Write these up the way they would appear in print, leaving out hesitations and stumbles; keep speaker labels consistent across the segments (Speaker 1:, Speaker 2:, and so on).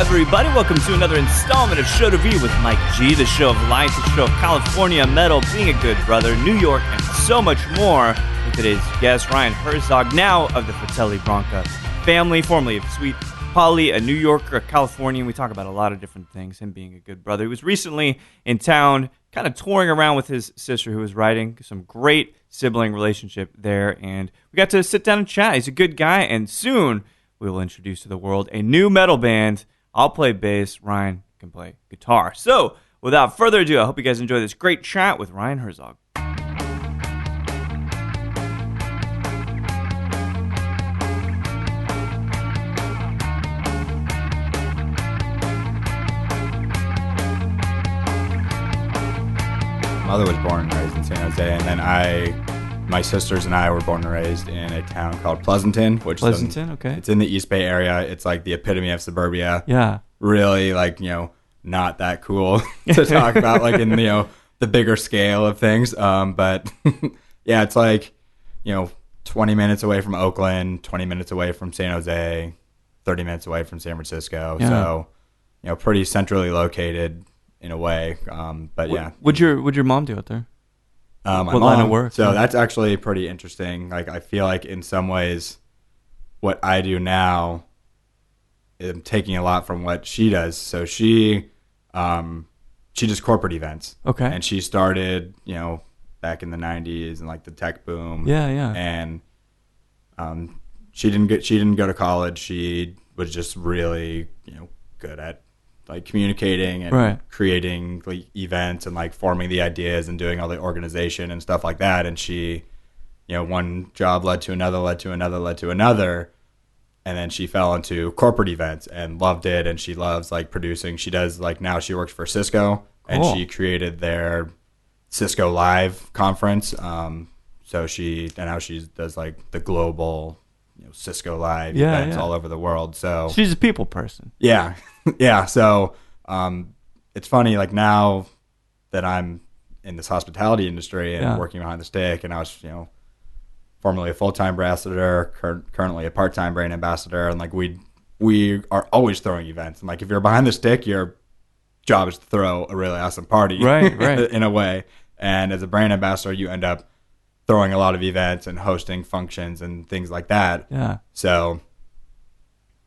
Speaker 1: Everybody, welcome to another installment of Show to View with Mike G, the show of life, the show of California, metal, being a good brother, New York, and so much more. With today's guest, Ryan Herzog, now of the Fratelli Branca family, formerly of Sweet Polly, a New Yorker, a Californian. We talk about a lot of different things, him being a good brother. He was recently in town, kind of touring around with his sister who was writing, some great sibling relationship there, and we got to sit down and chat. He's a good guy, and soon we will introduce to the world a new metal band. I'll play bass, Ryan can play guitar. So, without further ado, I hope you guys enjoy this great chat with Ryan Herzog.
Speaker 2: My mother was born and raised in San Jose, and then my sisters and I were born and raised in a town called Pleasanton,
Speaker 1: Okay.
Speaker 2: It's in the East Bay area. It's like the epitome of suburbia.
Speaker 1: Yeah.
Speaker 2: Really, not that cool to talk about, in the bigger scale of things. But yeah, it's 20 minutes away from Oakland, 20 minutes away from San Jose, 30 minutes away from San Francisco. Yeah. So, pretty centrally located in a way. But yeah.
Speaker 1: What'd your mom do out there?
Speaker 2: What line of work? So that's actually pretty interesting. I feel like in some ways, what I do now, I'm taking a lot from what she does. So she does corporate events.
Speaker 1: Okay.
Speaker 2: And she started, back in the 90s and the tech boom.
Speaker 1: Yeah, yeah.
Speaker 2: And she didn't go to college. She was just really, good at communicating and creating events and forming the ideas and doing all the organization and stuff like that. And she, one job led to another, and then she fell into corporate events and loved it. And she loves producing. She does now she works for Cisco, and she created their Cisco Live conference. So now she does the global Cisco Live events all over the world. So
Speaker 1: she's a people person.
Speaker 2: Yeah. Yeah. So it's funny, now that I'm in this hospitality industry and working behind the stick, and I was, formerly a full-time ambassador, currently a part-time brand ambassador. And we are always throwing events. And if you're behind the stick, your job is to throw a really awesome party.
Speaker 1: Right.
Speaker 2: In a way. And as a brand ambassador, you end up throwing a lot of events and hosting functions and things like that.
Speaker 1: Yeah.
Speaker 2: So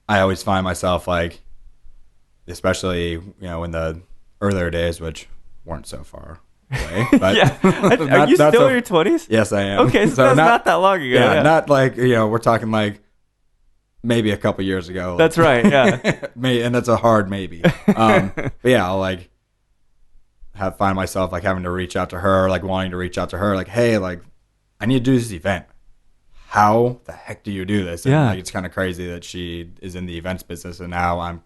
Speaker 2: I always find myself especially, in the earlier days, which weren't so far away. But
Speaker 1: yeah. Are you still in your 20s?
Speaker 2: Yes, I am.
Speaker 1: Okay, so that's not that long ago.
Speaker 2: Yeah, not we're talking maybe a couple years ago.
Speaker 1: That's right, yeah.
Speaker 2: And that's a hard maybe. But yeah, I'll find myself having to reach out to her, wanting to reach out to her, hey, I need to do this event. How the heck do you do this? And it's kind of crazy that she is in the events business, and now I'm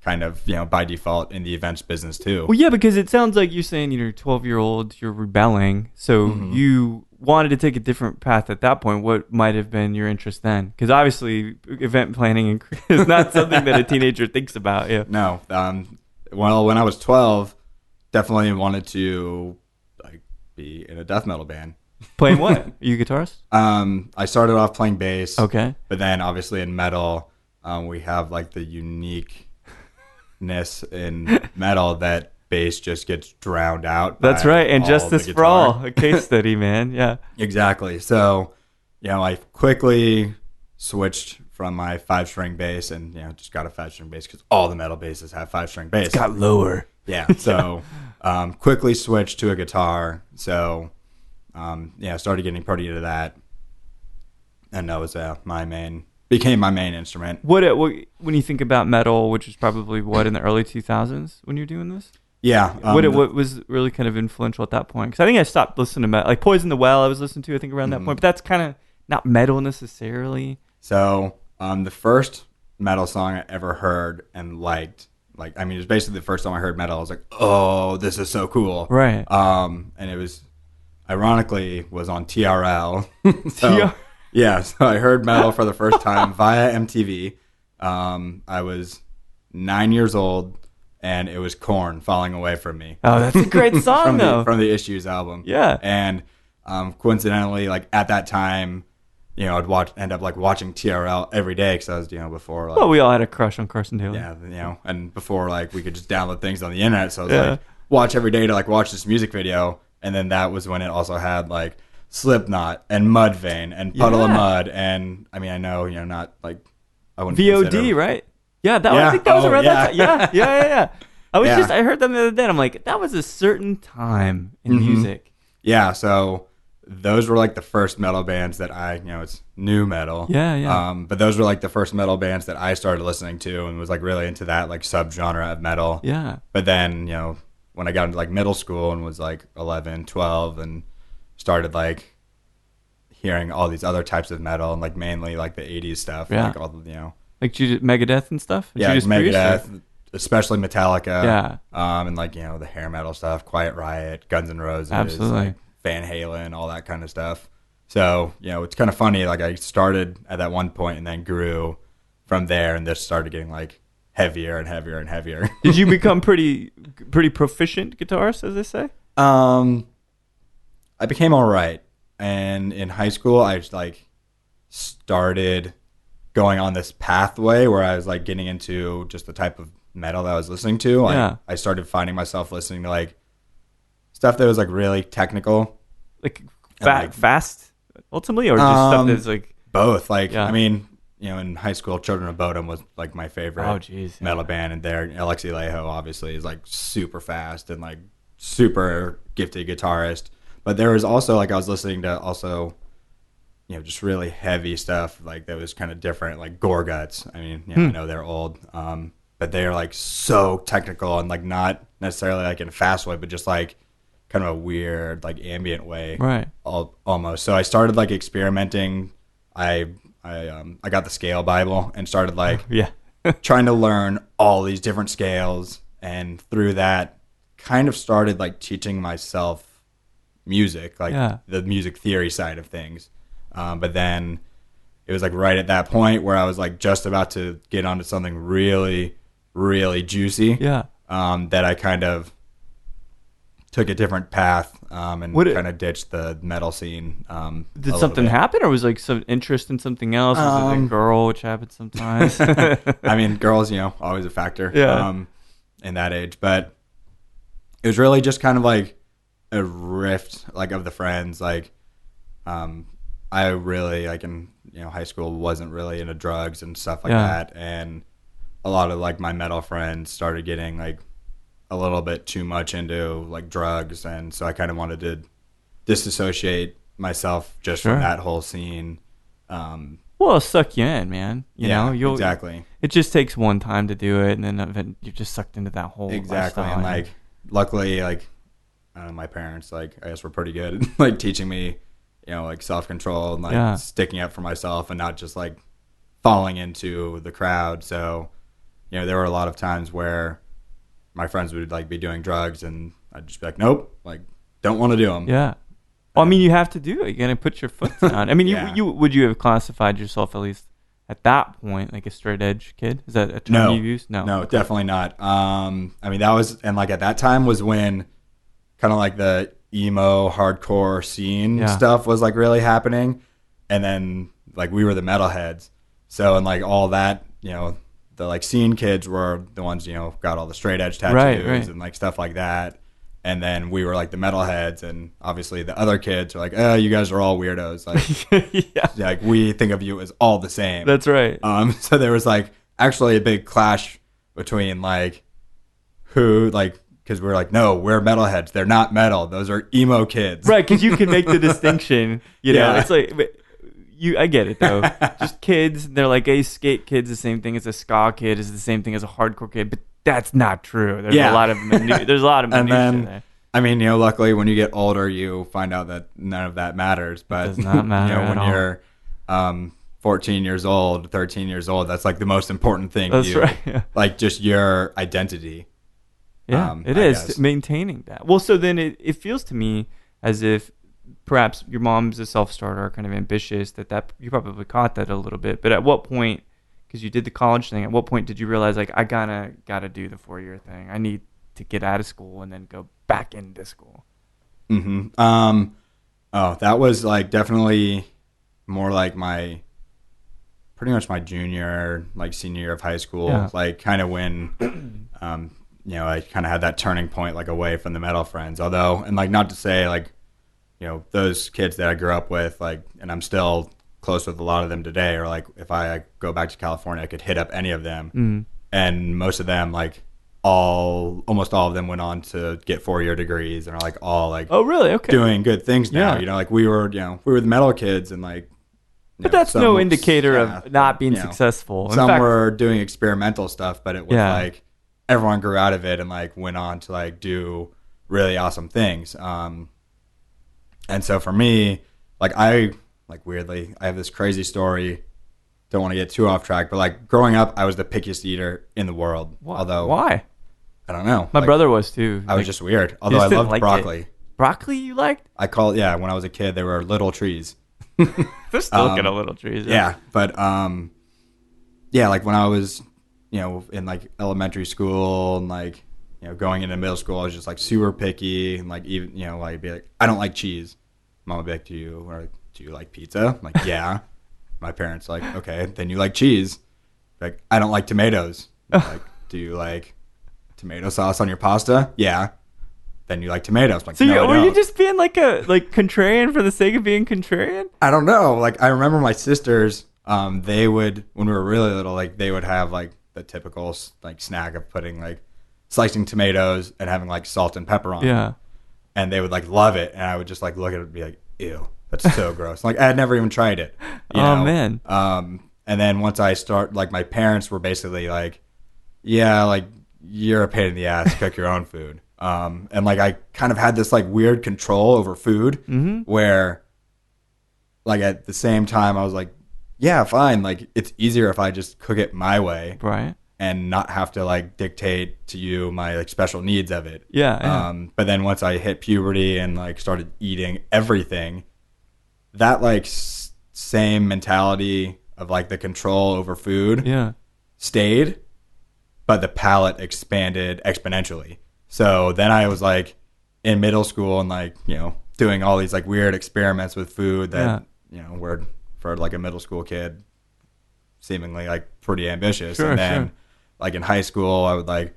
Speaker 2: kind of, by default in the events business too.
Speaker 1: Well, yeah, because it sounds like you're saying you're 12-year-old, you're rebelling. So you wanted to take a different path at that point. What might have been your interest then? Because obviously event planning is not something that a teenager thinks about. Yeah.
Speaker 2: No. Well, when I was 12, definitely wanted to be in a death metal band.
Speaker 1: Playing what? Are you a guitarist?
Speaker 2: I started off playing bass.
Speaker 1: Okay.
Speaker 2: But then obviously in metal, we have the uniqueness in metal that bass just gets drowned out.
Speaker 1: That's right. And Justice for All, a case study, man. Yeah.
Speaker 2: Exactly. So, I quickly switched from my 5-string bass and, just got a 5-string bass because all the metal basses have 5-string bass.
Speaker 1: It's got lower.
Speaker 2: Yeah. So, quickly switched to a guitar. So, started getting pretty into that. And that was became my main instrument.
Speaker 1: What when you think about metal, which is probably in the early 2000s when you're doing this?
Speaker 2: Yeah.
Speaker 1: What was really kind of influential at that point? Because I think I stopped listening to metal. Poison the Well I was listening to, I think, around that point. But that's kind of not metal necessarily.
Speaker 2: So the first metal song I ever heard and liked like, I mean, it was basically the first time I heard metal. I was like, oh, this is so cool.
Speaker 1: Right.
Speaker 2: And it was, ironically, was on TRL. So, yeah, so I heard metal for the first time via MTV. I was 9 years old, and it was Korn, Falling Away From Me.
Speaker 1: Oh, that's a great song, though.
Speaker 2: From the Issues album.
Speaker 1: Yeah.
Speaker 2: And coincidentally, like, at that time, you know, I'd end up like watching TRL every day because I was, you know, before. Like,
Speaker 1: well, we all had a crush on Carson Taylor.
Speaker 2: Yeah, you know, and before like we could just download things on the internet, so I was like watch every day to like watch this music video, and then that was when it also had like Slipknot and Mudvayne and Puddle of Mud, and I mean I know you know not like I wouldn't
Speaker 1: VOD right? Yeah, I think that was around that time. Yeah. I heard them the other day. And I'm like, that was a certain time in music.
Speaker 2: Yeah, so. Those were like the first metal bands that I, you know, it's new metal.
Speaker 1: Yeah.
Speaker 2: But those were like the first metal bands that I started listening to and was like really into that like subgenre of metal.
Speaker 1: Yeah.
Speaker 2: But then, you know, when I got into like middle school and was like 11, 12 and started like hearing all these other types of metal and like mainly like the 80s stuff.
Speaker 1: Yeah.
Speaker 2: Like all the, you know.
Speaker 1: Like Megadeth and stuff?
Speaker 2: Yeah, like Megadeth, especially Metallica.
Speaker 1: Yeah.
Speaker 2: And like, you know, the hair metal stuff, Quiet Riot, Guns N' Roses.
Speaker 1: Absolutely.
Speaker 2: Like, Van Halen, all that kind of stuff. So, you know, it's kind of funny. Like I started at that one point and then grew from there and just started getting like heavier and heavier and heavier.
Speaker 1: Did you become pretty proficient guitarist, as they say?
Speaker 2: I became all right. And in high school, I just like started going on this pathway where I was like getting into just the type of metal that I was listening to. Like, I started finding myself listening to like stuff that was like really technical,
Speaker 1: like fast, ultimately, or just stuff that's like
Speaker 2: both. Like I mean, you know, in high school, Children of Bodom was like my favorite metal band, and there Alexi Laiho obviously is like super fast and like super gifted guitarist. But there was also like I was listening to also, you know, just really heavy stuff like that was kind of different, like Gore Guts. I mean, you know, I know they're old, but they are like so technical and like not necessarily like in a fast way, but just like kind of a weird like ambient way,
Speaker 1: right?
Speaker 2: Almost. So I started like experimenting. I got the scale Bible and started like trying to learn all these different scales, and through that kind of started like teaching myself music, like the music theory side of things. But then it was like right at that point where I was like just about to get onto something really, really juicy. That I kind of took a different path and kind of ditched the metal scene.
Speaker 1: Did something happen, or was like some interest in something else? Was it a girl, which happens sometimes?
Speaker 2: I mean, girls, you know, always a factor in that age. But it was really just kind of like a rift, like of the friends. Like, I really, like in high school, wasn't really into drugs and stuff like that, and a lot of like my metal friends started getting like a little bit too much into like drugs, and so I kind of wanted to disassociate myself just from that whole scene.
Speaker 1: Well, it'll suck you in, man. You know,
Speaker 2: exactly.
Speaker 1: It just takes one time to do it, and then you're just sucked into that whole lifestyle.
Speaker 2: And like, luckily, like, I don't know, my parents, like, I guess were pretty good at like teaching me, you know, like self-control and like sticking up for myself and not just like falling into the crowd. So, you know, there were a lot of times where my friends would like be doing drugs and I'd just be like, nope, like don't want to do them.
Speaker 1: Yeah. Well, I mean, you have to do it. You got to put your foot down. I mean, you would you have classified yourself at least at that point like a straight edge kid? Is that a term you use? No,
Speaker 2: definitely not. I mean, that was, and like at that time was when kind of like the emo hardcore scene stuff was like really happening. And then like we were the metalheads. So, and like all that, you know, the like scene kids were the ones, you know, got all the straight edge tattoos and like stuff like that. And then we were like the metalheads, and obviously the other kids are like, oh, you guys are all weirdos. Like, like we think of you as all the same.
Speaker 1: That's right.
Speaker 2: So there was like actually a big clash between like who, like, because we're like, no, we're metalheads. They're not metal. Those are emo kids.
Speaker 1: Right, because you can make the distinction. You know, it's like, I get it though. Just kids. They're like a skate kid's the same thing as a ska kid is the same thing as a hardcore kid, but that's not true. There's a lot of minutia there.
Speaker 2: I mean, you know, luckily when you get older, you find out that none of that matters. But
Speaker 1: it does not matter
Speaker 2: you know, when you're 14 years old, 13 years old, that's like the most important thing.
Speaker 1: That's right. Yeah.
Speaker 2: Like just your identity.
Speaker 1: Yeah, it is maintaining that. Well, so then it feels to me as if perhaps your mom's a self-starter, kind of ambitious, that you probably caught that a little bit. But at what point, because you did the college thing, at what point did you realize, like, I gotta do the 4-year thing? I need to get out of school and then go back into school.
Speaker 2: Mm-hmm. That was like definitely more like pretty much my junior, like senior year of high school.
Speaker 1: Yeah.
Speaker 2: Like kind of when, I kind of had that turning point, like away from the metal friends. Although, and like not to say like, those kids that I grew up with, like, and I'm still close with a lot of them today, or like if I go back to California, I could hit up any of them. Mm-hmm. And most of them, like almost all of them went on to get 4-year degrees and are like all like,
Speaker 1: oh really? Okay.
Speaker 2: Doing good things now.
Speaker 1: Yeah.
Speaker 2: Like we were the metal kids and like,
Speaker 1: but that's no indicator of not being successful.
Speaker 2: Some were doing experimental stuff, but it was like everyone grew out of it and like went on to like do really awesome things. And so for me, like weirdly, I have this crazy story. Don't want to get too off track, but like growing up, I was the pickiest eater in the world. Although
Speaker 1: why?
Speaker 2: I don't know.
Speaker 1: My brother was too.
Speaker 2: I was just weird. Although I loved broccoli.
Speaker 1: It. Broccoli you liked?
Speaker 2: I call it, when I was a kid, they were little trees.
Speaker 1: They're still kind of little trees.
Speaker 2: Yeah, but like when I was, in like elementary school and like, going into middle school, I was just like super picky and like even, like be like, I don't like cheese. Mom would be like, do you like pizza? I'm like, yeah. My parents like, okay, then you like cheese. Like, I don't like tomatoes. Like, do you like tomato sauce on your pasta? Yeah. Then you like tomatoes. Like,
Speaker 1: so
Speaker 2: no,
Speaker 1: were you just being like a contrarian for the sake of being contrarian?
Speaker 2: I don't know. Like, I remember my sisters, they would, when we were really little, like they would have like the typical like snack of putting like slicing tomatoes and having like salt and pepper on it.
Speaker 1: Yeah.
Speaker 2: And they would like love it. And I would just like look at it and be like, ew, that's so gross. Like I had never even tried it. You know?
Speaker 1: Man.
Speaker 2: And then once I like my parents were basically like, yeah, like you're a pain in the ass, cook your own food. And like I kind of had this like weird control over food where like at the same time I was like, yeah, fine. Like it's easier if I just cook it my way.
Speaker 1: Right.
Speaker 2: And not have to like dictate to you my like special needs of it.
Speaker 1: Yeah.
Speaker 2: But then once I hit puberty and like started eating everything, that like same mentality of like the control over food stayed, but the palate expanded exponentially. So then I was like in middle school and like, doing all these like weird experiments with food that, were for like a middle school kid seemingly like pretty ambitious.
Speaker 1: Sure,
Speaker 2: and then like in high school, I would like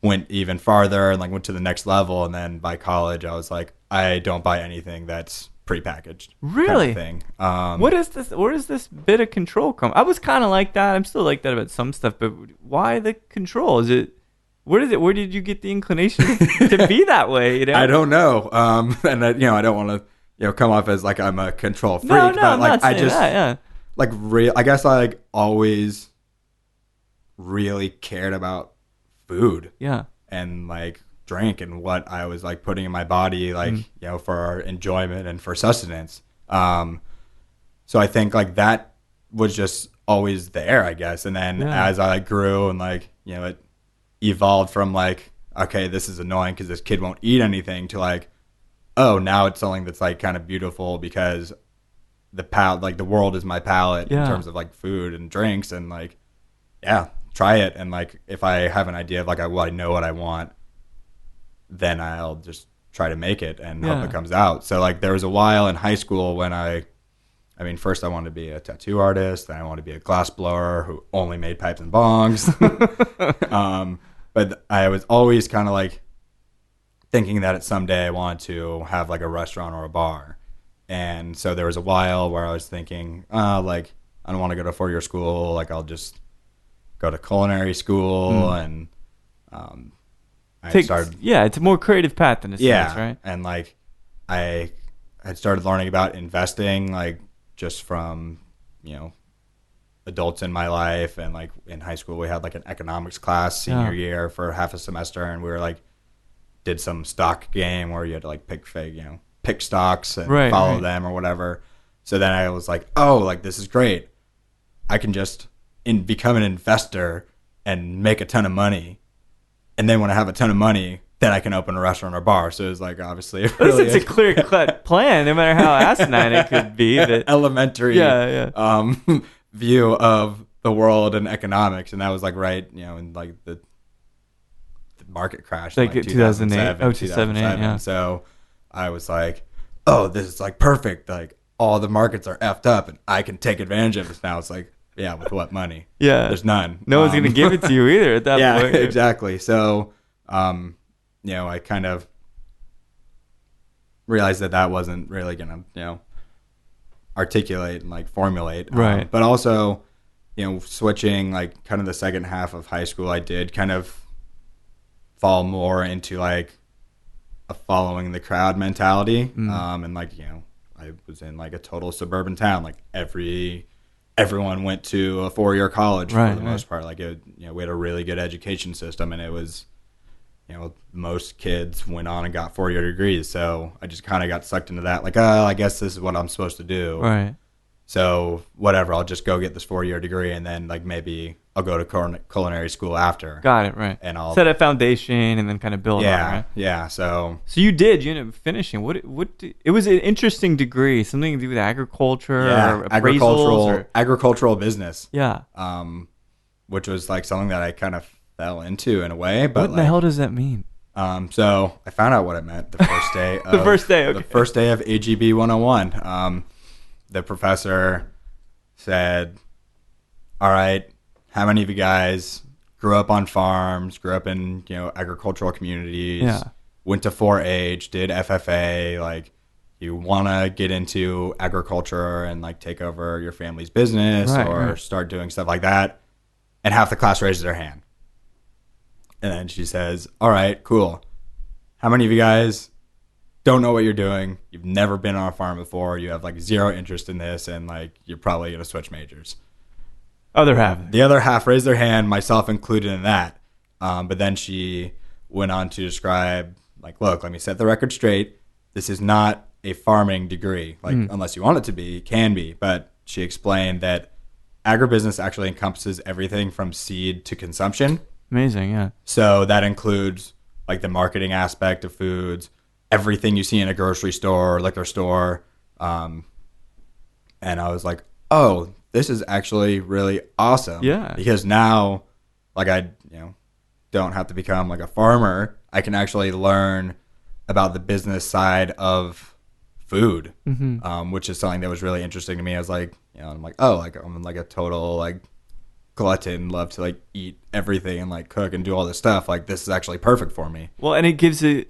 Speaker 2: went even farther and like went to the next level. And then by college, I was like, I don't buy anything that's prepackaged.
Speaker 1: Really?
Speaker 2: Kind of thing.
Speaker 1: What is this? Where does this bit of control come? I was kind of like that. I'm still like that about some stuff, but why the control? Is it? Where did you get the inclination to be that way?
Speaker 2: I don't know. And I don't want to come off as like I'm a control freak.
Speaker 1: No,
Speaker 2: but
Speaker 1: I'm
Speaker 2: like
Speaker 1: not saying that.
Speaker 2: Like I guess I like always really cared about food.
Speaker 1: Yeah.
Speaker 2: And like drink and what I was like putting in my body, like, for enjoyment and for sustenance. So I think like that was just always there, I guess. And then as I grew and like, it evolved from like, okay, this is annoying because this kid won't eat anything to like, oh, now it's something that's like kind of beautiful because the world is my palate in terms of like food and drinks and like, try it. And like, if I have an idea of like, I know what I want, then I'll just try to make it and hope it comes out. So like there was a while in high school when first I wanted to be a tattoo artist, then I wanted to be a glass blower who only made pipes and bongs. But I was always kind of like thinking that someday I wanted to have like a restaurant or a bar. And so there was a while where I was thinking, like, I don't want to go to 4-year school. Like I'll just go to culinary school and,
Speaker 1: it's a more creative path in a sense, right?
Speaker 2: And like I had started learning about investing, like just from, adults in my life. And like in high school, we had like an economics class senior year for half a semester. And we were like, did some stock game where you had to like pick stocks and follow them or whatever. So then I was like, oh, like this is great. I can just become an investor and make a ton of money. And then when I have a ton of money, then I can open a restaurant or bar. So it was like obviously
Speaker 1: it's a clear-cut plan, no matter how asinine it could be. That
Speaker 2: elementary view of the world and economics. And that was like right, in like the market crash,
Speaker 1: like 2008, 2007, yeah.
Speaker 2: So I was like, oh, this is like perfect. Like all the markets are effed up, and I can take advantage of this. Now it's like, yeah, with what money?
Speaker 1: Yeah,
Speaker 2: there's none.
Speaker 1: No one's gonna give it to you either at that point.
Speaker 2: Yeah, exactly. So, I kind of realized that wasn't really gonna, articulate and like formulate,
Speaker 1: right?
Speaker 2: But also, switching like kind of the second half of high school, I did kind of fall more into like a following the crowd mentality. And like, I was in like a total suburban town. Like everyone went to a 4-year college for the most part. Like we had a really good education system, and it was, most kids went on and got 4-year degrees. So I just kind of got sucked into that. Like, I guess this is what I'm supposed to do.
Speaker 1: Right.
Speaker 2: So whatever, I'll just go get this 4-year degree, and then like maybe I'll go to culinary school after.
Speaker 1: Got it, right.
Speaker 2: And I'll
Speaker 1: set a foundation and then kind of build on, right?
Speaker 2: Yeah, so
Speaker 1: you ended up finishing. It was an interesting degree, something to do with agriculture or appraisals
Speaker 2: agricultural business.
Speaker 1: Yeah.
Speaker 2: Which was like something that I kind of fell into in a way, but
Speaker 1: what the hell does that mean?
Speaker 2: So I found out what it meant the first day of
Speaker 1: the
Speaker 2: first day of AGB 101. The professor said, all right, how many of you guys grew up on farms, grew up in, agricultural communities, went to 4-H, did FFA, like you want to get into agriculture and like take over your family's business start doing stuff like that? And half the class raises their hand. And then she says, all right, cool. How many of you guys don't know what you're doing? You've never been on a farm before. You have like zero interest in this, and like you're probably going to switch majors. The other half raised their hand, myself included in that. But then she went on to describe, like, look, let me set the record straight. This is not a farming degree. Like, unless you want it to be, it can be. But she explained that agribusiness actually encompasses everything from seed to consumption.
Speaker 1: Amazing, yeah.
Speaker 2: So that includes like the marketing aspect of foods, everything you see in a grocery store, liquor store. And I was like, oh, this is actually really awesome.
Speaker 1: Yeah.
Speaker 2: Because now, like I, don't have to become like a farmer. I can actually learn about the business side of food, which is something that was really interesting to me. I was like, I'm like, oh, like I'm like a total like glutton, love to like eat everything and like cook and do all this stuff. Like this is actually perfect for me.
Speaker 1: Well, and it gives the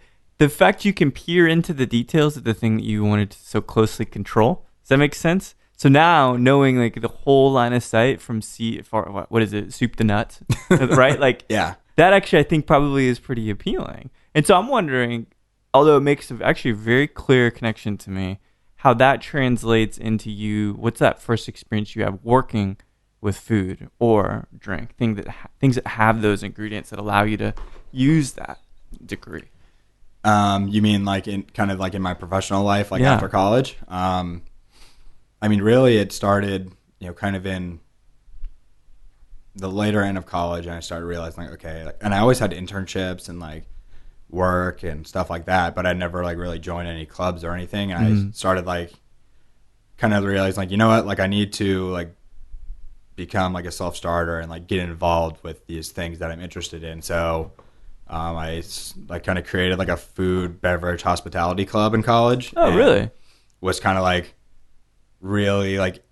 Speaker 1: fact you can peer into the details of the thing that you wanted to so closely control. Does that make sense? So now knowing like the whole line of sight from what is it, soup to nuts, right? Like
Speaker 2: yeah,
Speaker 1: that actually I think probably is pretty appealing. And so I'm wondering, although it makes actually a very clear connection to me, how that translates into you. What's that first experience you have working with food or drink? Things that have those ingredients that allow you to use that degree.
Speaker 2: You mean like in kind of like in my professional life, like after college? I mean, really, it started, kind of in the later end of college, and I started realizing, like, okay, like, and I always had internships and like work and stuff like that, but I never like really joined any clubs or anything. And I started like kind of realizing, like, you know what, like I need to like become like a self-starter and like get involved with these things that I'm interested in. So I like kind of created like a food, beverage, hospitality club in college.
Speaker 1: Oh, really?
Speaker 2: Was kind of like really like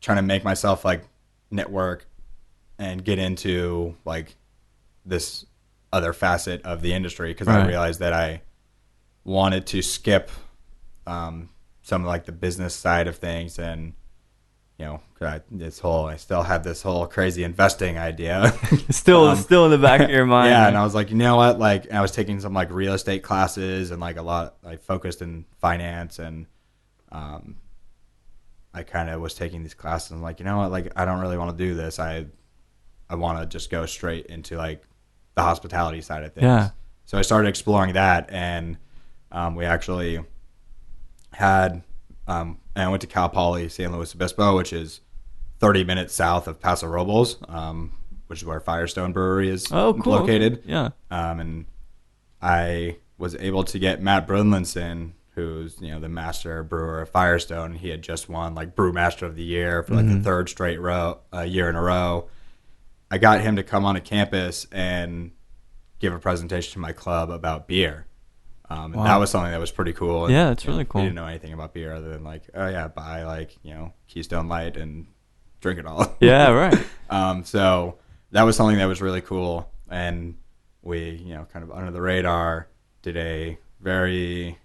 Speaker 2: trying to make myself like network and get into like this other facet of the industry, because I realized that I wanted to skip some of like the business side of things, and I still had this whole crazy investing idea
Speaker 1: still in the back of your mind.
Speaker 2: Yeah, and I was like, you know what, like I was taking some like real estate classes and like a lot like focused in finance, and I kind of was taking these classes and like, you know what, like I don't really want to do this. I want to just go straight into like the hospitality side of things. Yeah. So I started exploring that, and we actually had and I went to Cal Poly San Luis Obispo, which is 30 minutes south of Paso Robles, which is where Firestone Brewery is located.
Speaker 1: Okay. Yeah.
Speaker 2: And I was able to get Matt Brunlinson, who's the master brewer of Firestone. He had just won like Brewmaster of the Year for like the third straight year in a row. I got him to come onto campus and give a presentation to my club about beer. And that was something that was pretty cool.
Speaker 1: Yeah, it's really cool.
Speaker 2: We didn't know anything about beer other than like, oh yeah, buy like, Keystone Light and drink it all.
Speaker 1: Yeah, right.
Speaker 2: So that was something that was really cool. And we, kind of under the radar, did a very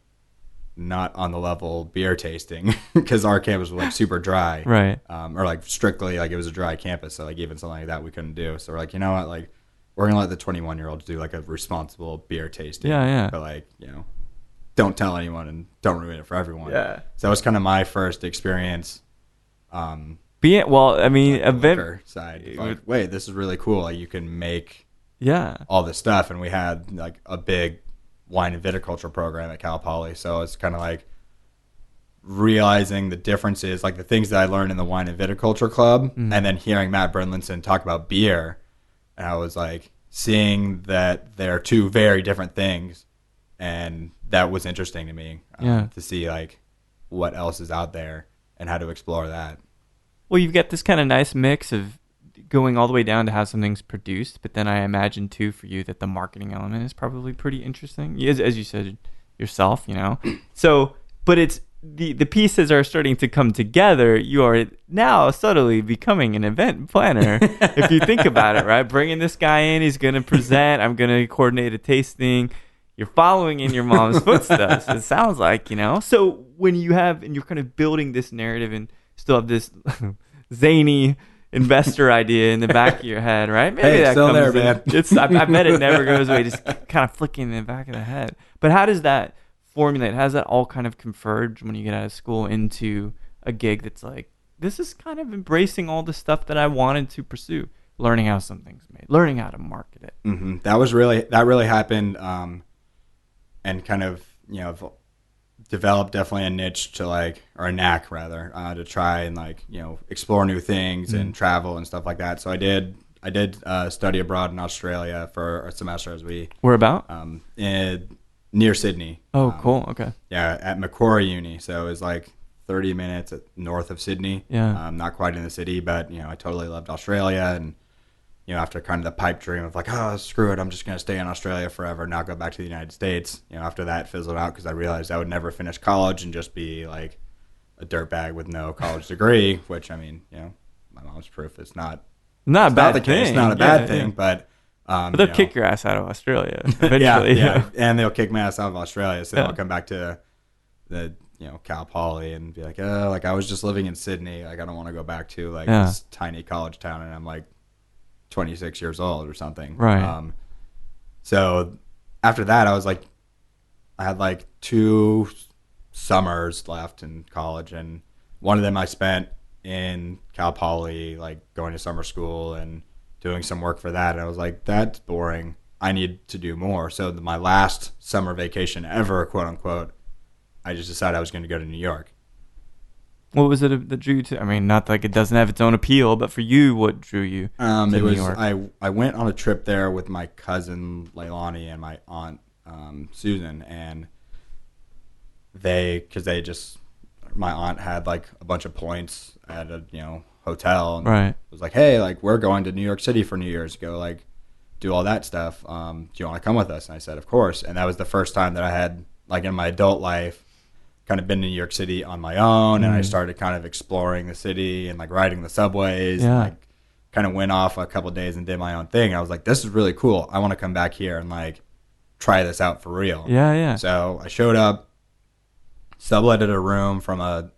Speaker 2: not on the level beer tasting because our campus was like super dry.
Speaker 1: Right.
Speaker 2: Or like strictly like it was a dry campus. So like even something like that we couldn't do. So we're like, you know what, like, we're going to let the 21-year-olds do like a responsible beer tasting.
Speaker 1: Yeah.
Speaker 2: But like, don't tell anyone and don't ruin it for everyone.
Speaker 1: Yeah.
Speaker 2: So that was kind of my first experience.
Speaker 1: Event
Speaker 2: side. Like, wait, this is really cool. Like you can make all this stuff. And we had like a big wine and viticulture program at Cal Poly. So it's kind of like realizing the differences, like the things that I learned in the wine and viticulture club, and then hearing Matt Brunlinson talk about beer. And I was like seeing that they're two very different things. And that was interesting to me to see like what else is out there and how to explore that.
Speaker 1: Well, you've got this kind of nice mix of going all the way down to how something's produced. But then I imagine too for you that the marketing element is probably pretty interesting. As you said yourself, So, but it's, the pieces are starting to come together. You are now subtly becoming an event planner. If you think about it, right? Bringing this guy in, he's going to present. I'm going to coordinate a tasting. You're following in your mom's footsteps. It sounds like, So when you have, and you're kind of building this narrative and still have this zany investor idea in the back of your head, right? Maybe that
Speaker 2: still
Speaker 1: comes
Speaker 2: there,
Speaker 1: in.
Speaker 2: man.
Speaker 1: I bet it never goes away. Just kind of flicking in the back of the head. But how does that formulate? How does that all kind of converge when you get out of school into a gig that's like, this is kind of embracing all the stuff that I wanted to pursue, learning how something's made, learning how to market it.
Speaker 2: Mm-hmm. That really happened, and kind of developed definitely a niche to like, or a knack rather, to try and like explore new things and travel and stuff like that. So I did study abroad in Australia for a semester as we.
Speaker 1: Where about?
Speaker 2: Near Sydney.
Speaker 1: Oh, cool. Okay.
Speaker 2: Yeah, at Macquarie Uni. So it was like 30 minutes north of Sydney.
Speaker 1: Yeah.
Speaker 2: Not quite in the city, but I totally loved Australia. And after kind of the pipe dream of like, oh, screw it, I'm just gonna stay in Australia forever, not go back to the United States. After that fizzled out because I realized I would never finish college and just be like a dirtbag with no college degree. Which my mom's proof is not
Speaker 1: a bad thing.
Speaker 2: Case. It's not a bad thing, but.
Speaker 1: But they'll kick your ass out of Australia eventually.
Speaker 2: yeah, and they'll kick my ass out of Australia. So I'll come back to the Cal Poly and be like, oh, like I was just living in Sydney. Like I don't want to go back to like this tiny college town, and I'm like 26 years old or something.
Speaker 1: Right.
Speaker 2: So after that, I was like, I had like 2 summers left in college, and one of them I spent in Cal Poly, like going to summer school and doing some work for that. And I was like, that's boring. I need to do more. So my last summer vacation ever, quote unquote, I just decided I was going to go to New York.
Speaker 1: What was it that drew you to? I mean, not like it doesn't have its own appeal, but for you, what drew you to New York?
Speaker 2: I went on a trip there with my cousin Leilani and my aunt Susan, and my aunt had like a bunch of points at a hotel, and
Speaker 1: right.
Speaker 2: was like, hey, like we're going to New York City for New Year's, go like do all that stuff. Do you want to come with us? And I said, of course. And that was the first time that I had like in my adult life kind of been to New York City on my own, and I started kind of exploring the city and like riding the subways, and like kind of went off a couple of days and did my own thing. I was like, this is really cool. I want to come back here and like try this out for real.
Speaker 1: Yeah.
Speaker 2: So I showed up, subletted a room from a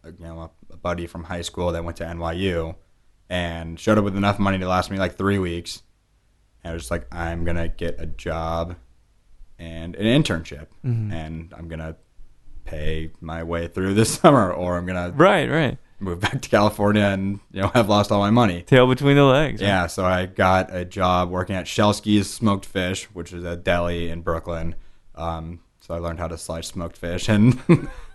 Speaker 2: buddy from high school that went to NYU, and showed up with enough money to last me like 3 weeks. And I was just like, I'm going to get a job and an internship, and I'm going to pay my way through this summer, or I'm going to move back to California and have lost all my money.
Speaker 1: Tail between the legs.
Speaker 2: Yeah, so I got a job working at Shelsky's Smoked Fish, which is a deli in Brooklyn. So I learned how to slice smoked fish and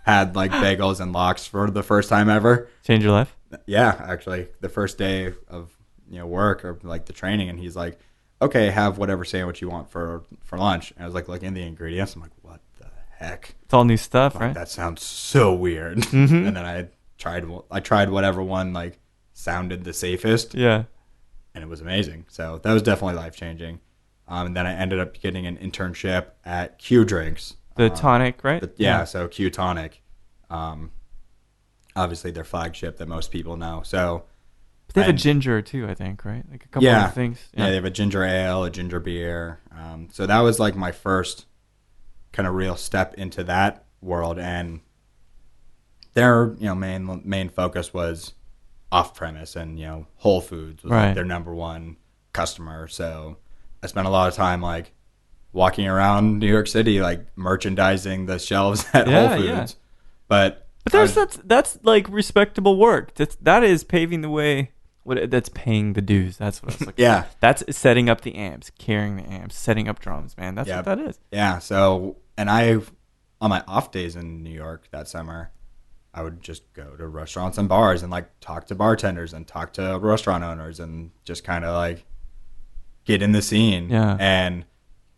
Speaker 2: had like bagels and lox for the first time ever.
Speaker 1: Change your life?
Speaker 2: Yeah, actually, the first day of work or like the training, and he's like, "Okay, have whatever sandwich you want for lunch." And I was like looking at the ingredients. I'm like, "What the heck?"
Speaker 1: It's all new stuff,
Speaker 2: Like,
Speaker 1: right?
Speaker 2: that sounds so weird.
Speaker 1: Mm-hmm.
Speaker 2: And then I tried whatever one like sounded the safest,
Speaker 1: Yeah.
Speaker 2: and it was amazing. So that was definitely life changing. And then I ended up getting an internship at Q Drinks.
Speaker 1: The Tonic, right?
Speaker 2: So Q Tonic. Obviously, their flagship that most people know. So
Speaker 1: But they have a ginger too, I think, right? Like a couple of things.
Speaker 2: Yeah, they have a ginger ale, a ginger beer. So that was like my first kind of real step into that world, and their main focus was off premise, and Whole Foods was like their number one customer. So I spent a lot of time like walking around New York City, like merchandising the shelves at Whole Foods. Yeah. But
Speaker 1: that's like respectable work. That is paving the way. That's paying the dues. That's what I was looking
Speaker 2: yeah.
Speaker 1: for. That's setting up the amps, carrying the amps, setting up drums, man. That's what that is.
Speaker 2: Yeah. So, and on my off days in New York that summer, I would just go to restaurants and bars and like talk to bartenders and talk to restaurant owners and just kind of like get in the scene.
Speaker 1: Yeah.
Speaker 2: And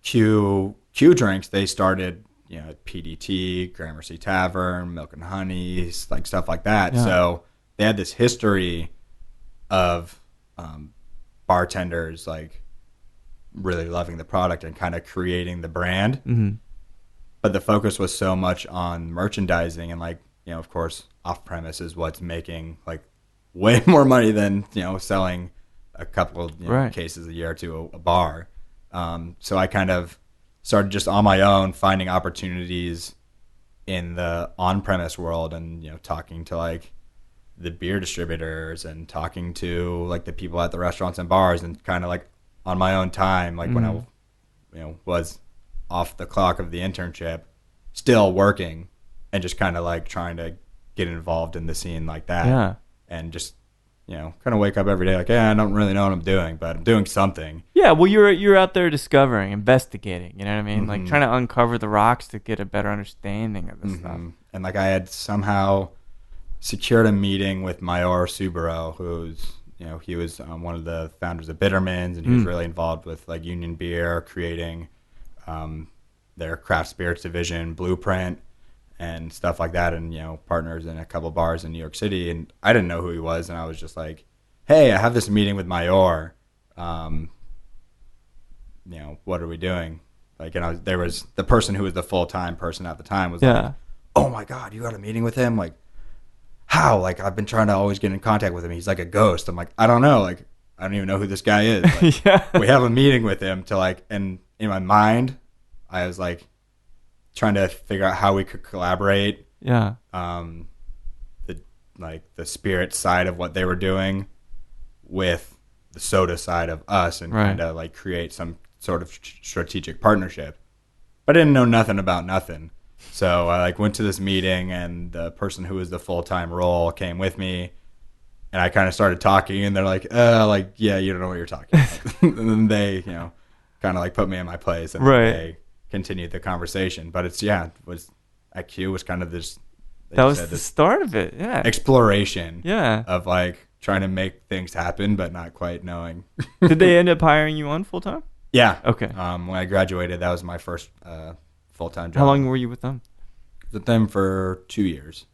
Speaker 2: Q Drinks, they started, at PDT, Gramercy Tavern, Milk and Honey, like stuff like that. Yeah. So they had this history of bartenders like really loving the product and kind of creating the brand.
Speaker 1: Mm-hmm.
Speaker 2: But the focus was so much on merchandising and like, of course, off premise is what's making like way more money than, selling a couple of cases a year to a bar. So I kind of started just on my own finding opportunities in the on-premise world and, talking to like the beer distributors and talking to like the people at the restaurants and bars and kind of like on my own time, like when I, was off the clock of the internship, still working and just kind of like trying to get involved in the scene like that.
Speaker 1: Yeah.
Speaker 2: And just, kind of wake up every day like, I don't really know what I'm doing, but I'm doing something.
Speaker 1: Yeah, well, you're out there discovering, investigating, you know what I mean? Mm-hmm. Like trying to uncover the rocks to get a better understanding of this stuff.
Speaker 2: And like I had somehow secured a meeting with Mayor Subero, who's, he was one of the founders of Bittermans, and he was really involved with like Union Beer, creating their craft spirits division, Blueprint, and stuff like that, and partners in a couple bars in New York City. And I didn't know who he was, and I was just like, hey, I have this meeting with Mayor. What are we doing? Like, there was the person who was the full-time person at the time was like, oh my God, you got a meeting with him? Like, how? Like, I've been trying to always get in contact with him. He's like a ghost. I'm like, I don't know. Like, I don't even know who this guy is. Like, we have a meeting with him to like, and in my mind, I was like trying to figure out how we could collaborate.
Speaker 1: Yeah.
Speaker 2: The spirit side of what they were doing with the soda side of us, and kind of like create some sort of strategic partnership. But I didn't know nothing about nothing. So I like went to this meeting, and the person who was the full-time role came with me, and I kind of started talking, and they're like, yeah, you don't know what you're talking about. And then they, kind of like put me in my place, and they continued the conversation. But it's, IQ was kind of this,
Speaker 1: that was the start of it. Yeah.
Speaker 2: Exploration. Yeah. Of like trying to make things happen, but not quite knowing.
Speaker 1: Did they end up hiring you on full time?
Speaker 2: Yeah.
Speaker 1: Okay.
Speaker 2: When I graduated, that was my first full-time job.
Speaker 1: How long were you with them?
Speaker 2: With them for 2 years.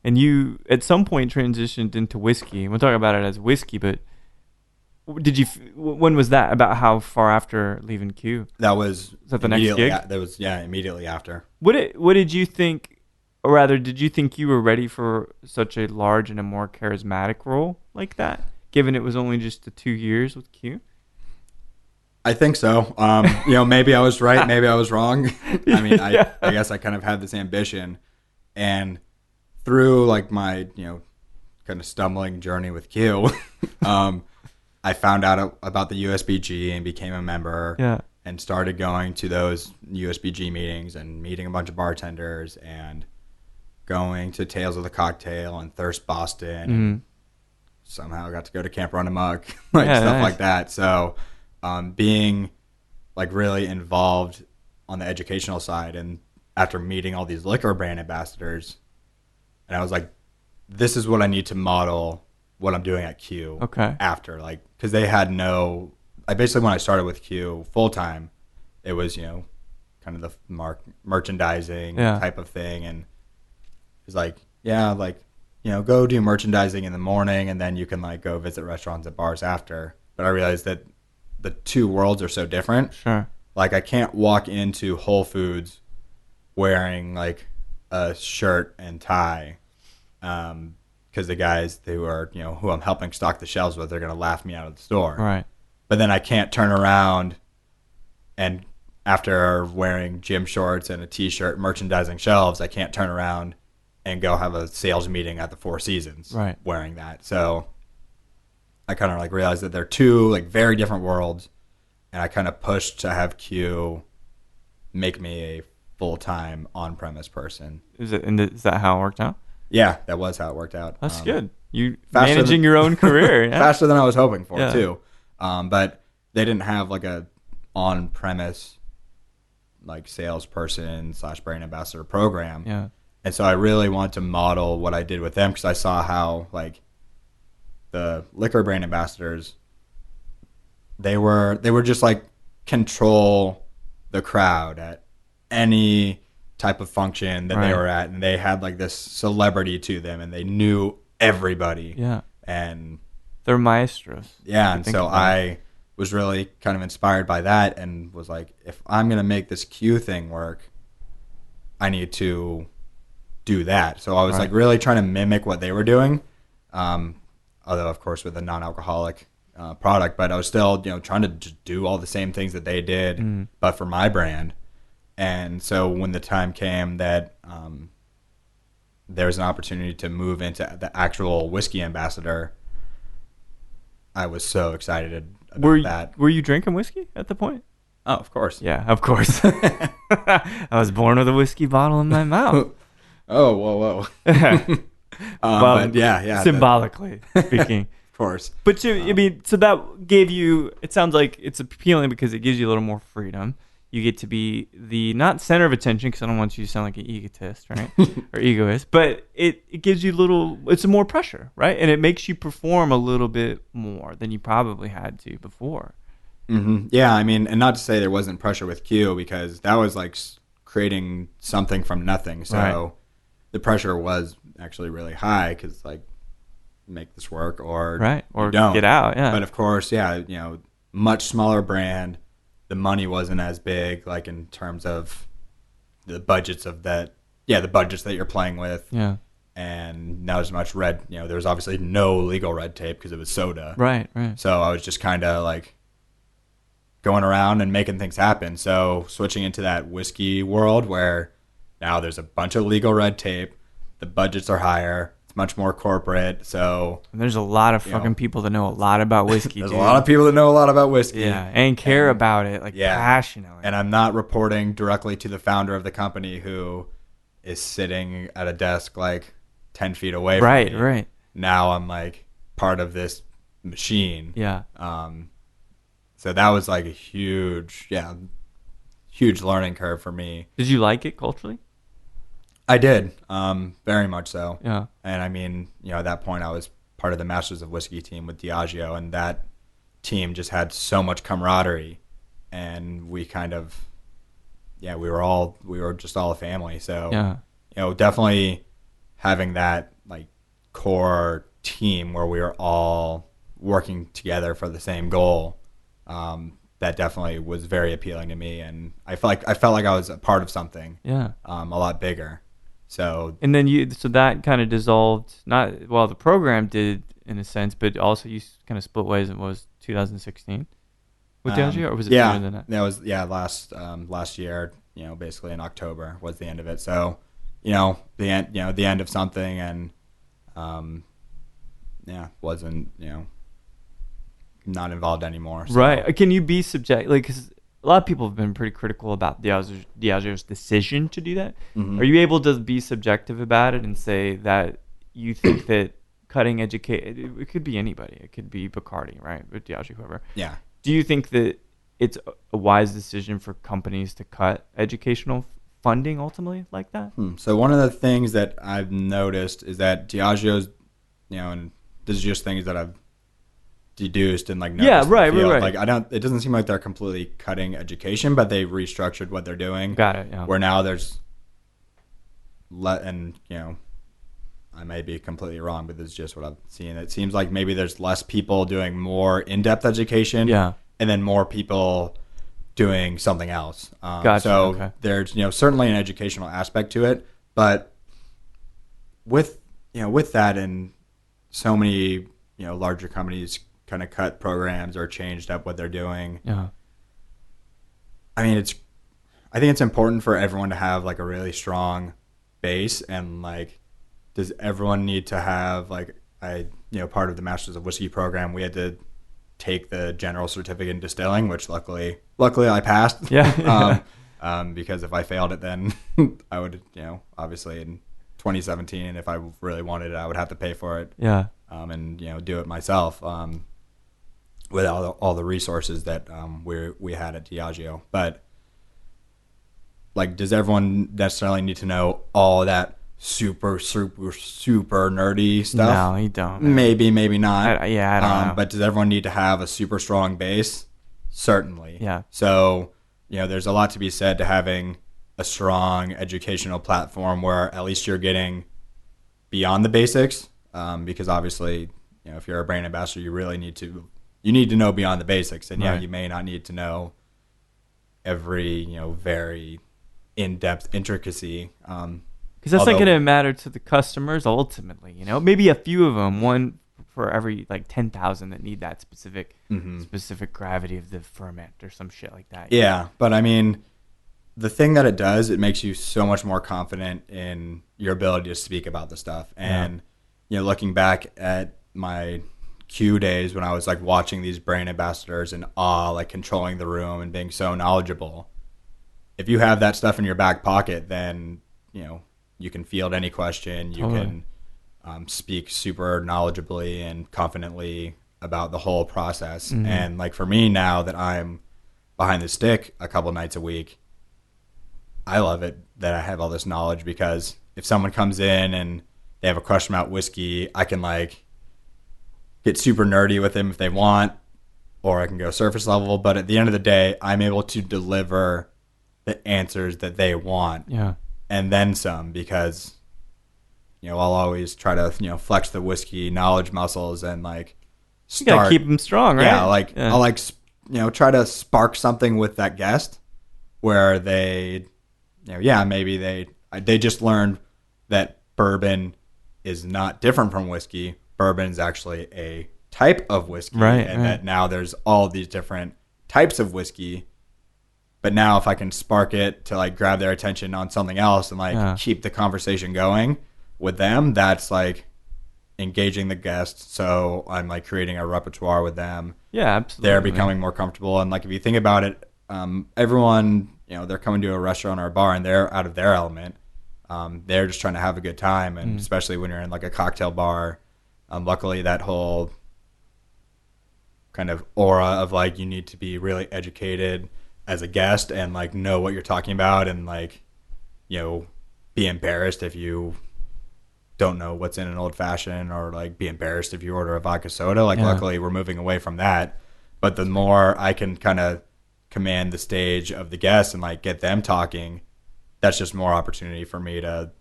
Speaker 1: And you, at some point, transitioned into whiskey. We'll talk about it as whiskey, but when was that? About how far after leaving Q?
Speaker 2: Was
Speaker 1: that the next gig?
Speaker 2: That was, immediately after.
Speaker 1: What did you think, or rather, did you think you were ready for such a large and a more charismatic role like that, given it was only just the 2 years with Q?
Speaker 2: I think so. Maybe I was right, maybe I was wrong. I mean, I guess I kind of had this ambition, and through like my, kind of stumbling journey with Q, I found out about the USBG and became a member.
Speaker 1: Yeah.
Speaker 2: And started going to those USBG meetings and meeting a bunch of bartenders and going to Tales of the Cocktail and Thirst Boston. And somehow I got to go to Camp Run Amok, stuff like that. So being like really involved on the educational side and after meeting all these liquor brand ambassadors, and I was like, this is what I need to model what I'm doing at Q.
Speaker 1: Okay.
Speaker 2: After, like, because they had no, I basically, when I started with Q full time, it was, kind of the merchandising type of thing. And it's like, yeah, like, go do merchandising in the morning and then you can like go visit restaurants and bars after. But I realized that the two worlds are so different.
Speaker 1: Sure.
Speaker 2: Like, I can't walk into Whole Foods wearing like a shirt and tie, because the guys who I'm helping stock the shelves with, they're going to laugh me out of the store.
Speaker 1: Right.
Speaker 2: But then I can't turn around and, after wearing gym shorts and a t-shirt merchandising shelves, I can't turn around and go have a sales meeting at the Four Seasons wearing that. So I kind of like realized that they're two like very different worlds, and I kind of pushed to have Q make me a full-time on-premise person.
Speaker 1: Is that how it worked out?
Speaker 2: Yeah, that was how it worked out.
Speaker 1: That's good. You managing your own career. Yeah.
Speaker 2: Faster than I was hoping for, too. But they didn't have like a on-premise like salesperson / brand ambassador program.
Speaker 1: Yeah.
Speaker 2: And so I really want to model what I did with them, because I saw how like the liquor brand ambassadors, they were just like control the crowd at any type of function that they were at, and they had like this celebrity to them, and they knew everybody.
Speaker 1: Yeah.
Speaker 2: And
Speaker 1: they're maestros.
Speaker 2: Yeah, and so I was really kind of inspired by that, and was like, if I'm going to make this Q thing work, I need to do that. So I was like really trying to mimic what they were doing, although of course with a non-alcoholic product, but I was still trying to just do all the same things that they did, but for my brand. And so when the time came that there was an opportunity to move into the actual whiskey ambassador, I was so excited about that.
Speaker 1: Were you drinking whiskey at the point?
Speaker 2: Oh, of course.
Speaker 1: Yeah, of course. I was born with a whiskey bottle in my mouth.
Speaker 2: Oh, whoa.
Speaker 1: Well,
Speaker 2: but yeah.
Speaker 1: Symbolically speaking.
Speaker 2: Of course.
Speaker 1: But so that gave you, it sounds like it's appealing because it gives you a little more freedom. You get to be the, not center of attention, because I don't want you to sound like an egotist, right? Or egoist. But it gives you it's more pressure, right? And it makes you perform a little bit more than you probably had to before.
Speaker 2: Mm-hmm. Yeah, I mean, and not to say there wasn't pressure with Q, because that was like creating something from nothing. So the pressure was actually really high, because like, make this work or don't
Speaker 1: get out. Yeah.
Speaker 2: But of course, much smaller brand. The money wasn't as big, like in terms of the budgets of that. Yeah, the budgets that you're playing with.
Speaker 1: Yeah.
Speaker 2: And not as much there was obviously no legal red tape because it was soda.
Speaker 1: Right.
Speaker 2: So I was just kind of like going around and making things happen. So switching into that whiskey world where now there's a bunch of legal red tape, the budgets are higher, it's much more corporate. So
Speaker 1: and there's a lot of fucking people that know a lot about whiskey.
Speaker 2: There's a lot of people that know a lot about whiskey.
Speaker 1: Yeah, and care about it, like passionately.
Speaker 2: And I'm not reporting directly to the founder of the company who is sitting at a desk like 10 feet away from me.
Speaker 1: Right.
Speaker 2: Now I'm like part of this machine.
Speaker 1: Yeah.
Speaker 2: So that was like a huge learning curve for me.
Speaker 1: Did you like it culturally?
Speaker 2: I did, very much so.
Speaker 1: Yeah.
Speaker 2: And I mean, at that point I was part of the Masters of Whiskey team with Diageo, and that team just had so much camaraderie, and we kind of, we were just all a family. So, definitely having that like core team where we were all working together for the same goal, that definitely was very appealing to me, and I felt like I was a part of something, a lot bigger. So
Speaker 1: and then so that kind of dissolved. The program did in a sense, but also you kind of split ways. It was 2016 with Diageo, or was it sooner than that?
Speaker 2: That was last year. Basically in October was the end of it. So the end of something, and wasn't not involved anymore. So.
Speaker 1: Right? Can you be subject? Like, because a lot of people have been pretty critical about Diageo's decision to do that. Mm-hmm. Are you able to be subjective about it and say that you think that cutting it could be anybody. It could be Bacardi, right? Or Diageo, whoever.
Speaker 2: Yeah.
Speaker 1: Do you think that it's a wise decision for companies to cut educational funding ultimately like that?
Speaker 2: So one of the things that I've noticed is that Diageo's, and this is just things that I've deduced and like noticed in the field. Like it doesn't seem like they're completely cutting education, but they restructured what they're doing.
Speaker 1: Got it. Yeah.
Speaker 2: Where now there's I may be completely wrong, but this is just what I've seen. It seems like maybe there's less people doing more in-depth education, and then more people doing something else.
Speaker 1: Gotcha.
Speaker 2: So there's certainly an educational aspect to it, but with that and so many larger companies kind of cut programs or changed up what they're doing.
Speaker 1: Yeah.
Speaker 2: I mean, I think it's important for everyone to have like a really strong base, and like, does everyone need to have like part of the Masters of Whiskey program, we had to take the general certificate in distilling, which luckily I passed.
Speaker 1: Yeah.
Speaker 2: Because if I failed it, then I would, obviously in 2017, if I really wanted it, I would have to pay for it.
Speaker 1: Yeah.
Speaker 2: And do it myself. With all the resources that we had at Diageo. But like, does everyone necessarily need to know all that super nerdy stuff?
Speaker 1: No, you don't.
Speaker 2: Maybe not.
Speaker 1: I don't know.
Speaker 2: But does everyone need to have a super strong base? Certainly.
Speaker 1: Yeah.
Speaker 2: So, there's a lot to be said to having a strong educational platform where at least you're getting beyond the basics. Because obviously, if you're a brand ambassador, you really need to know beyond the basics. And you may not need to know every, very in-depth intricacy.
Speaker 1: Because that's not going to matter to the customers ultimately, Maybe a few of them, one for every like 10,000 that need that specific gravity of the ferment or some shit like that.
Speaker 2: Yeah, but I mean, the thing that it does, it makes you so much more confident in your ability to speak about the stuff. And looking back at my Q days when I was like watching these brand ambassadors in awe, like controlling the room and being so knowledgeable. If you have that stuff in your back pocket, then you can field any question. You can speak super knowledgeably and confidently about the whole process. And like for me now that I'm behind the stick a couple nights a week, I love it that I have all this knowledge, because if someone comes in and they have a question about whiskey, I can like get super nerdy with them if they want, or I can go surface level. But at the end of the day, I'm able to deliver the answers that they want.
Speaker 1: Yeah.
Speaker 2: And then some, because, I'll always try to, flex the whiskey knowledge muscles and like
Speaker 1: start. You gotta keep them strong, right?
Speaker 2: Yeah. I'll like, try to spark something with that guest where they, maybe they just learned that bourbon is not different from whiskey. Bourbon is actually a type of whiskey, and that now there's all these different types of whiskey. But now if I can spark it to like grab their attention on something else and like keep the conversation going with them, that's like engaging the guest. So I'm like creating a repertoire with them.
Speaker 1: Yeah, absolutely.
Speaker 2: They're becoming more comfortable. And like, if you think about it, everyone, they're coming to a restaurant or a bar and they're out of their element. They're just trying to have a good time. And especially when you're in like a cocktail bar, luckily that whole kind of aura of like, you need to be really educated as a guest and like know what you're talking about, and like, be embarrassed if you don't know what's in an old fashioned, or like be embarrassed if you order a vodka soda. Like, luckily we're moving away from that. But the more I can kind of command the stage of the guests and like get them talking, that's just more opportunity for me to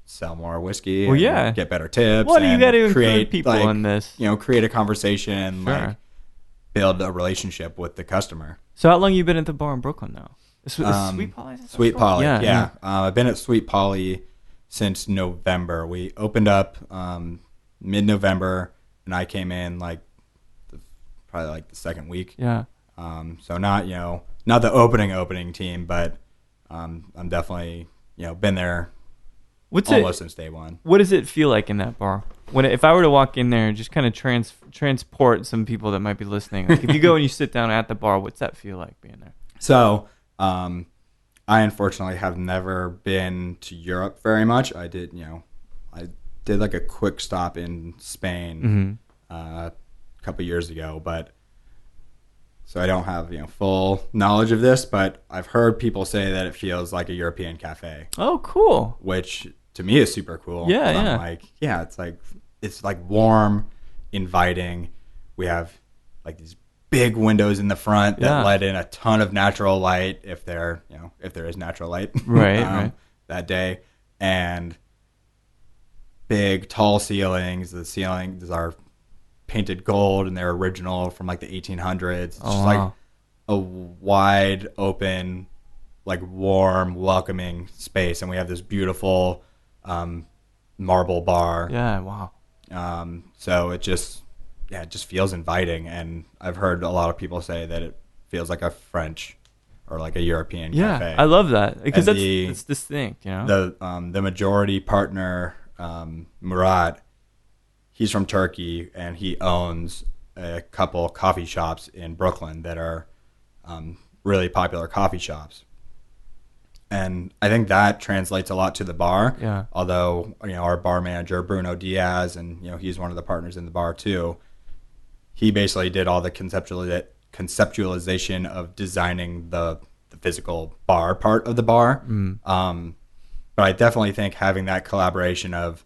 Speaker 2: sell more whiskey. And get better tips.
Speaker 1: Well, you got to include people
Speaker 2: like,
Speaker 1: in this.
Speaker 2: Create a conversation, like build a relationship with the customer.
Speaker 1: So how long you been at the bar in Brooklyn now? Sweet Polly?
Speaker 2: Sweet Polly, yeah. I've been at Sweet Polly since November. We opened up mid-November, and I came in like probably like the second week.
Speaker 1: Yeah.
Speaker 2: So not the opening team, but I'm definitely been there almost since day one.
Speaker 1: What does it feel like in that bar? If I were to walk in there and just kind of transport some people that might be listening, like if you go and you sit down at the bar, what's that feel like being there?
Speaker 2: So, I unfortunately have never been to Europe very much. I did like a quick stop in Spain a couple years ago, but So I don't have full knowledge of this, but I've heard people say that it feels like a European cafe.
Speaker 1: Oh, cool.
Speaker 2: Which to me is super cool.
Speaker 1: Yeah, yeah.
Speaker 2: I'm like, it's like warm, inviting. We have like these big windows in the front that let in a ton of natural light if there is natural light
Speaker 1: right.
Speaker 2: that day, and big tall ceilings. The ceilings are painted gold and they're original from like the 1800s. It's just like a wide open, like warm, welcoming space, and we have this beautiful marble bar.
Speaker 1: Yeah, wow.
Speaker 2: So it just feels inviting, and I've heard a lot of people say that it feels like a French or like a European cafe.
Speaker 1: I love that because that's distinct,
Speaker 2: The majority partner, Murat, he's from Turkey, and he owns a couple coffee shops in Brooklyn that are really popular coffee shops. And I think that translates a lot to the bar.
Speaker 1: Yeah.
Speaker 2: Although, our bar manager, Bruno Diaz, and, he's one of the partners in the bar too, he basically did all the conceptualization of designing the physical bar part of the bar. But I definitely think having that collaboration of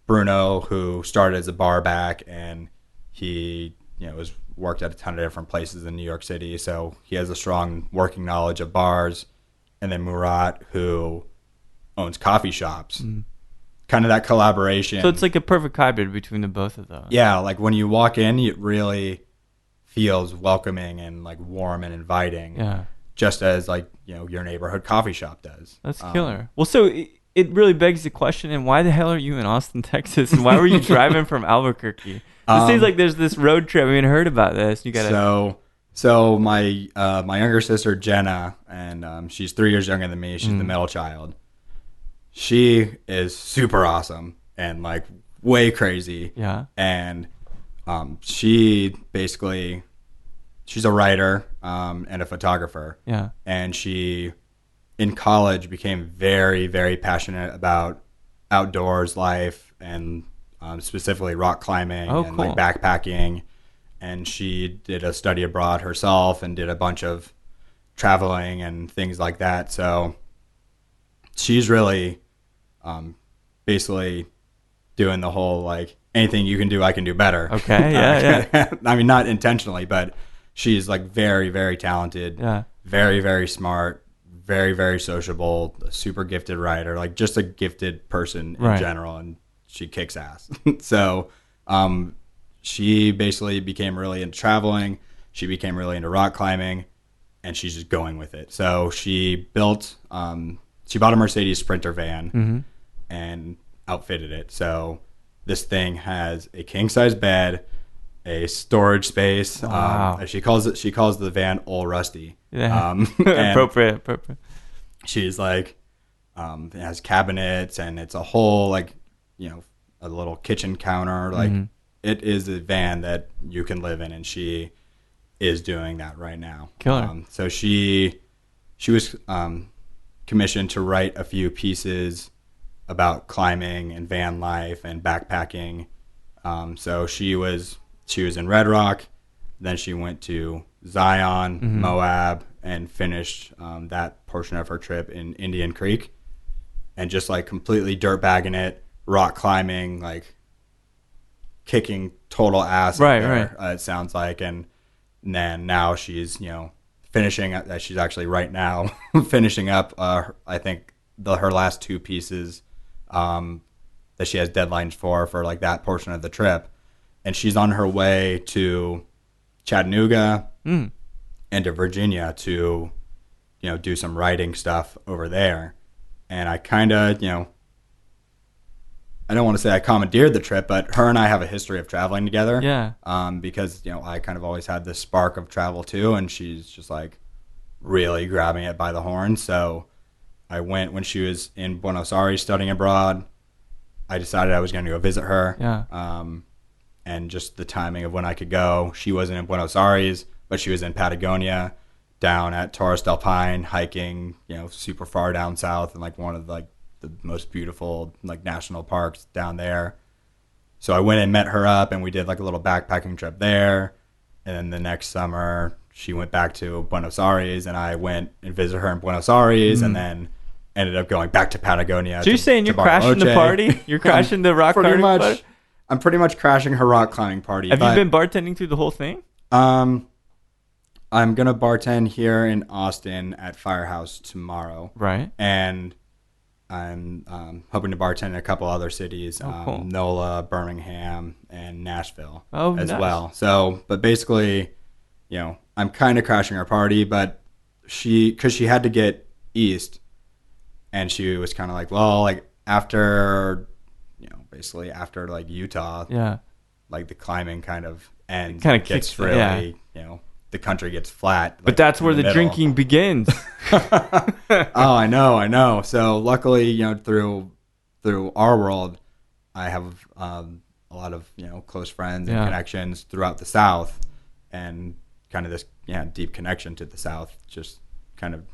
Speaker 2: Bruno, who started as a bar back, and he, was worked at a ton of different places in New York City, so he has a strong working knowledge of bars. And then Murat, who owns coffee shops. Kind of that collaboration.
Speaker 1: So it's like a perfect hybrid between the both of those.
Speaker 2: Yeah, like when you walk in, it really feels welcoming and like warm and inviting.
Speaker 1: Yeah.
Speaker 2: Just as like, your neighborhood coffee shop does.
Speaker 1: That's killer. Well, so it really begs the question, and why the hell are you in Austin, Texas? And why were you driving from Albuquerque? It seems like there's this road trip. I haven't heard about this. You gotta.
Speaker 2: So my younger sister Jenna, and she's 3 years younger than me. She's the middle child. She is super awesome and like way crazy.
Speaker 1: Yeah.
Speaker 2: And she's a writer and a photographer.
Speaker 1: Yeah.
Speaker 2: And she in college became very, very passionate about outdoors life and specifically rock climbing and like backpacking. And she did a study abroad herself and did a bunch of traveling and things like that. So she's really basically doing the whole, like, anything you can do, I can do better.
Speaker 1: Okay, yeah.
Speaker 2: I mean, not intentionally, but she's, like, very, very talented, very, very smart, very, very sociable, a super gifted writer, like, just a gifted person in general, and she kicks ass. So she basically became really into traveling. She became really into rock climbing, and she's just going with it. So she bought a Mercedes Sprinter van and outfitted it. So this thing has a king size bed, a storage space.
Speaker 1: Wow.
Speaker 2: She calls the van Old Rusty.
Speaker 1: Yeah. Appropriate.
Speaker 2: She's like, it has cabinets, and it's a whole, like, a little kitchen counter, like. It is a van that you can live in, and she is doing that right now.
Speaker 1: Killer.
Speaker 2: So she was commissioned to write a few pieces about climbing and van life and backpacking. So she was in Red Rock, then she went to Zion, Moab, and finished that portion of her trip in Indian Creek, and just like completely dirtbagging it, rock climbing, like kicking total ass there, it sounds like. And then now she's finishing up, she's actually right now finishing up I think her last two pieces that she has deadlines for like that portion of the trip, and she's on her way to Chattanooga and to Virginia to do some writing stuff over there. And I kind of I don't want to say I commandeered the trip, but her and I have a history of traveling together.
Speaker 1: Yeah.
Speaker 2: Because, I kind of always had this spark of travel too, and she's just like really grabbing it by the horns. So I went when she was in Buenos Aires studying abroad. I decided I was going to go visit her.
Speaker 1: Yeah.
Speaker 2: And just the timing of when I could go. She wasn't in Buenos Aires, but she was in Patagonia, down at Torres del Paine, hiking, super far down south, and like one of the most beautiful like national parks down there. So I went and met her up, and we did like a little backpacking trip there. And then the next summer she went back to Buenos Aires, and I went and visited her in Buenos Aires, and then ended up going back to Patagonia.
Speaker 1: So you're saying you're crashing the party? You're crashing the rock
Speaker 2: pretty
Speaker 1: climbing
Speaker 2: much.
Speaker 1: party?
Speaker 2: I'm pretty much crashing her rock climbing party.
Speaker 1: Have you been bartending through the whole thing?
Speaker 2: I'm gonna bartend here in Austin at Firehouse tomorrow.
Speaker 1: Right.
Speaker 2: And I'm hoping to bartend in a couple other cities,
Speaker 1: cool.
Speaker 2: NOLA, Birmingham, and Nashville as
Speaker 1: nice.
Speaker 2: well. So, but basically, I'm kind of crashing her party, but because she had to get east, and she was kind of like, well, like after, basically after like Utah, like the climbing kind of ends.
Speaker 1: Kind of
Speaker 2: gets really, the country gets flat.
Speaker 1: But that's where the drinking begins.
Speaker 2: Oh, I know. So luckily, through our world, I have a lot of close friends and connections throughout the South, and kind of this deep connection to the South. Just kind of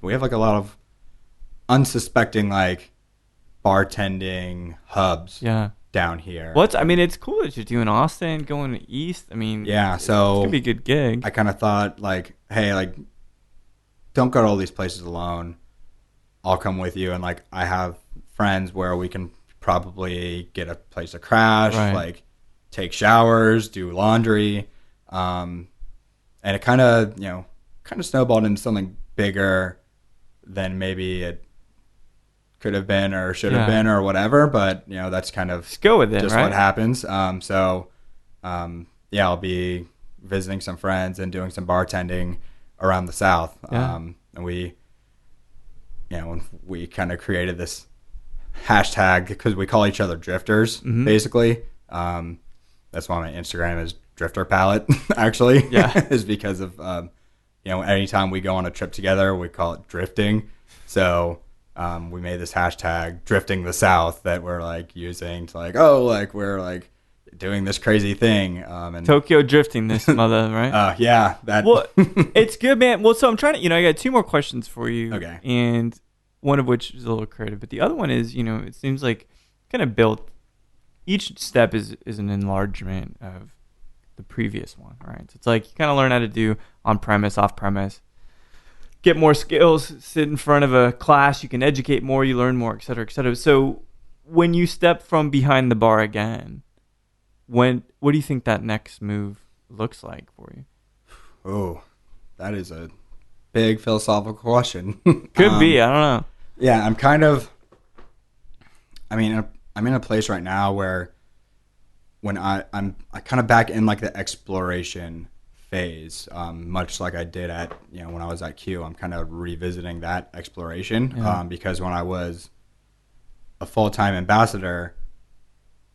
Speaker 2: we have like a lot of unsuspecting like bartending hubs down here.
Speaker 1: It's cool that you're doing Austin, going east. I mean,
Speaker 2: so
Speaker 1: it's gonna be a good gig.
Speaker 2: I kind of thought like, hey, like, don't go to all these places alone. I'll come with you, and like I have friends where we can probably get a place to crash, like take showers, do laundry, and it kind of snowballed into something bigger than maybe it could have been or should have been or whatever, but that's kind of
Speaker 1: just go with it,
Speaker 2: just
Speaker 1: right?
Speaker 2: what happens. I'll be visiting some friends and doing some bartending around the South. And we kind of created this hashtag because we call each other drifters, basically. That's why my Instagram is Drifter Palette, actually. Is because of anytime we go on a trip together, we call it drifting. So we made this hashtag Drifting the South that we're like using to like, we're like doing this crazy thing. And
Speaker 1: Tokyo drifting this mother, right?
Speaker 2: Well,
Speaker 1: it's good, man. Well, so I'm trying to, I got two more questions for you.
Speaker 2: Okay.
Speaker 1: And one of which is a little creative, but the other one is, it seems like kind of built, each step is an enlargement of the previous one, right? So it's like you kind of learn how to do on premise, off premise, get more skills, sit in front of a class, you can educate more, you learn more, et cetera, et cetera. So when you step from behind the bar again, what do you think that next move looks like for you?
Speaker 2: Oh, that is a big philosophical question.
Speaker 1: Could be, I don't know.
Speaker 2: Yeah, I'm in a place right now where when I'm kind of back in like the exploration phase, much like I did at when I was at Q. I'm kind of revisiting that exploration because when I was a full-time ambassador,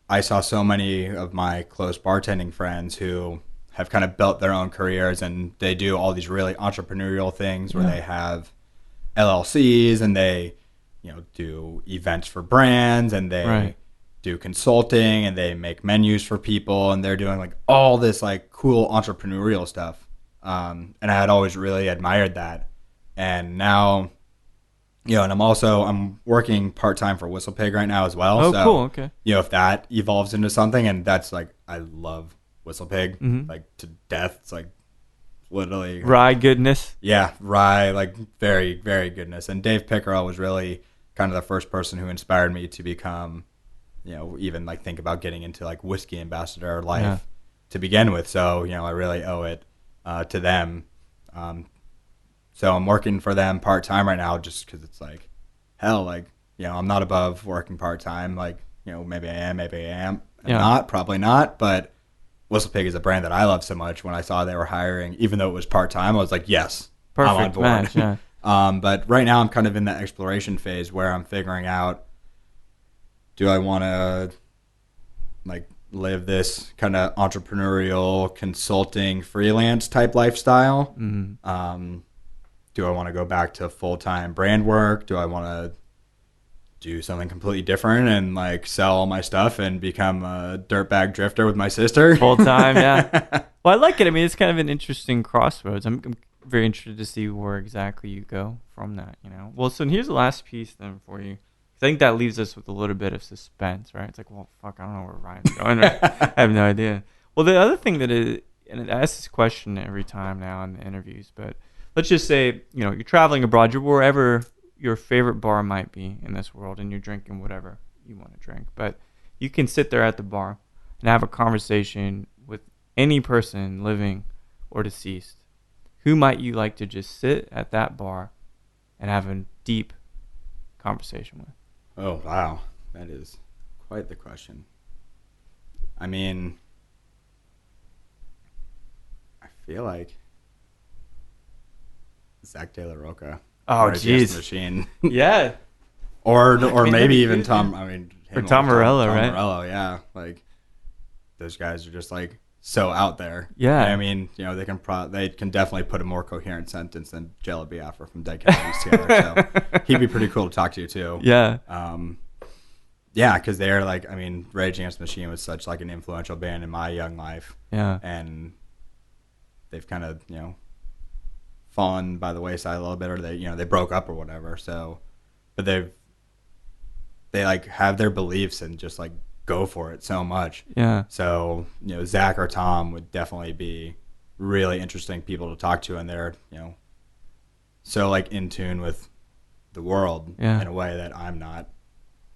Speaker 2: I saw so many of my close bartending friends who have kind of built their own careers, and they do all these really entrepreneurial things where they have LLCs and they do events for brands, and they do consulting, and they make menus for people, and they're doing like all this like cool entrepreneurial stuff. And I had always really admired that. And now, and I'm working part-time for WhistlePig right now as well.
Speaker 1: Oh,
Speaker 2: so,
Speaker 1: cool. Okay.
Speaker 2: If that evolves into something, and that's like, I love WhistlePig like to death. It's like literally
Speaker 1: rye goodness.
Speaker 2: Yeah, rye, like very, very goodness. And Dave Pickerel was really kind of the first person who inspired me to become, even like think about getting into like whiskey ambassador life to begin with. So, I really owe it to them. So I'm working for them part-time right now just because it's like, hell, like, I'm not above working part-time. Like, maybe I am, maybe I am. I'm not, probably not. But WhistlePig is a brand that I love so much. When I saw they were hiring, even though it was part-time, I was like, yes,
Speaker 1: perfect
Speaker 2: I'm on board.
Speaker 1: Match, yeah.
Speaker 2: But right now I'm kind of in that exploration phase where I'm figuring out, do I want to like live this kind of entrepreneurial consulting freelance type lifestyle? Do I want to go back to full-time brand work? Do I want to do something completely different and like sell all my stuff and become a dirtbag drifter with my sister?
Speaker 1: Full-time, yeah. Well, I like it. I mean, it's kind of an interesting crossroads. I'm very interested to see where exactly you go from that, Well, so here's the last piece then for you. I think that leaves us with a little bit of suspense, right? It's like, well, fuck, I don't know where Ryan's going. Right? I have no idea. Well, the other thing that and I ask this question every time now in the interviews, but let's just say, you're traveling abroad, you're wherever your favorite bar might be in this world, and you're drinking whatever you want to drink. But you can sit there at the bar and have a conversation with any person living or deceased. Who might you like to just sit at that bar and have a deep conversation with?
Speaker 2: Oh, wow. That is quite the question. I mean, I feel like Zach De La Roca.
Speaker 1: Oh, jeez.
Speaker 2: Machine.
Speaker 1: Yeah.
Speaker 2: or maybe even Tom. I mean,
Speaker 1: or Tom Morello, right?
Speaker 2: Tom Morello, yeah. Like, those guys are just like so out there.
Speaker 1: Yeah.
Speaker 2: I mean, they can definitely put a more coherent sentence than Jello Biafra from Dead Kennedys together. So he'd be pretty cool to talk to too.
Speaker 1: Yeah.
Speaker 2: Yeah, because they're like, I mean, Rage Against the Machine was such like an influential band in my young life.
Speaker 1: Yeah.
Speaker 2: And they've kind of, fallen by the wayside a little bit, or they broke up or whatever. So, but they like have their beliefs and just like go for it so much.
Speaker 1: Yeah.
Speaker 2: So, Zach or Tom would definitely be really interesting people to talk to, and they're, so like in tune with the world in a way that I'm not.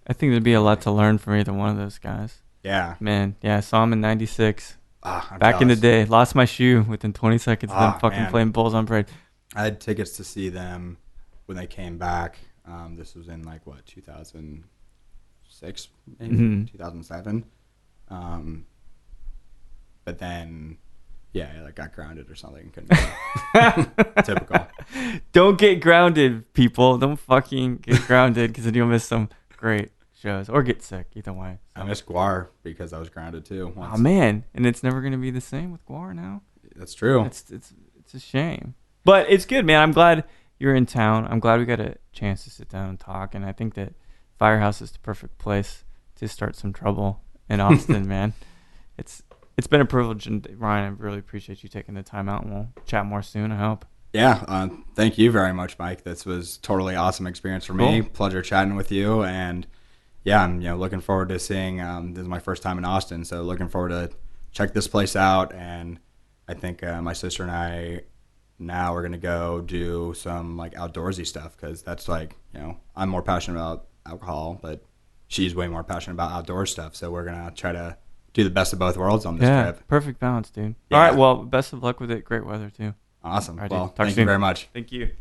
Speaker 1: I think there'd be a lot to learn from either one of those guys.
Speaker 2: Yeah.
Speaker 1: Man, yeah, I saw him in 96.
Speaker 2: I'm
Speaker 1: Back
Speaker 2: jealous.
Speaker 1: in the day. Lost my shoe within 20 seconds of them fucking playing Bulls on Parade.
Speaker 2: I had tickets to see them when they came back. This was in 2006, maybe 2007. But then, I got grounded or something. Couldn't go. Typical.
Speaker 1: Don't get grounded, people. Don't fucking get grounded, because then you'll miss some great shows or get sick. Either way. So.
Speaker 2: I missed Guar because I was grounded too. Once.
Speaker 1: Oh man, and it's never gonna be the same with Guar now.
Speaker 2: That's true.
Speaker 1: It's a shame, but it's good, man. I'm glad you're in town. I'm glad we got a chance to sit down and talk, and I think that Firehouse is the perfect place to start some trouble in Austin, man. It's been a privilege, and Ryan, I really appreciate you taking the time out, and we'll chat more soon, I hope.
Speaker 2: Yeah, thank you very much, Mike. This was totally awesome experience for me. Cool. Pleasure chatting with you, and yeah, I'm looking forward to seeing. This is my first time in Austin, so looking forward to check this place out. And I think my sister and I now we're gonna go do some like outdoorsy stuff, because that's like I'm more passionate about alcohol, but she's way more passionate about outdoor stuff. So we're gonna try to do the best of both worlds on this trip.
Speaker 1: Perfect balance, dude.
Speaker 2: Yeah.
Speaker 1: All right, well, best of luck with it. Great weather too.
Speaker 2: Awesome.
Speaker 1: Right,
Speaker 2: well,
Speaker 1: thank
Speaker 2: you very much.
Speaker 1: Thank you.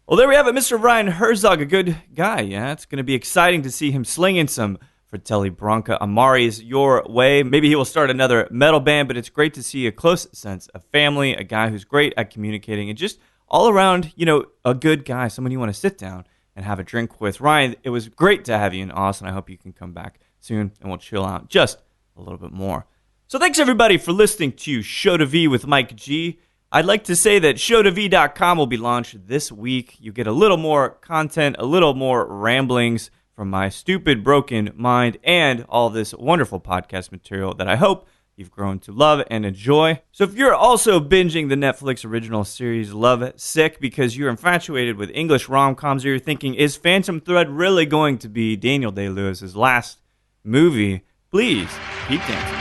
Speaker 1: Well, there we have it, Mr. Ryan Herzog, a good guy. Yeah, it's going to be exciting to see him slinging some Fratelli Branca Amaris your way. Maybe he will start another metal band, but it's great to see a close sense of family, a guy who's great at communicating, and just all around, a good guy, someone you want to sit down and have a drink with. Ryan, it was great to have you in Austin. I hope you can come back soon, and we'll chill out just a little bit more. So thanks, everybody, for listening to Show to V with Mike G. I'd like to say that showtov.com will be launched this week. You get a little more content, a little more ramblings from my stupid, broken mind, and all this wonderful podcast material that I hope you've grown to love and enjoy. So if you're also binging the Netflix original series Love Sick because you're infatuated with English rom-coms, or you're thinking, is Phantom Thread really going to be Daniel Day-Lewis's last movie? Please keep dancing.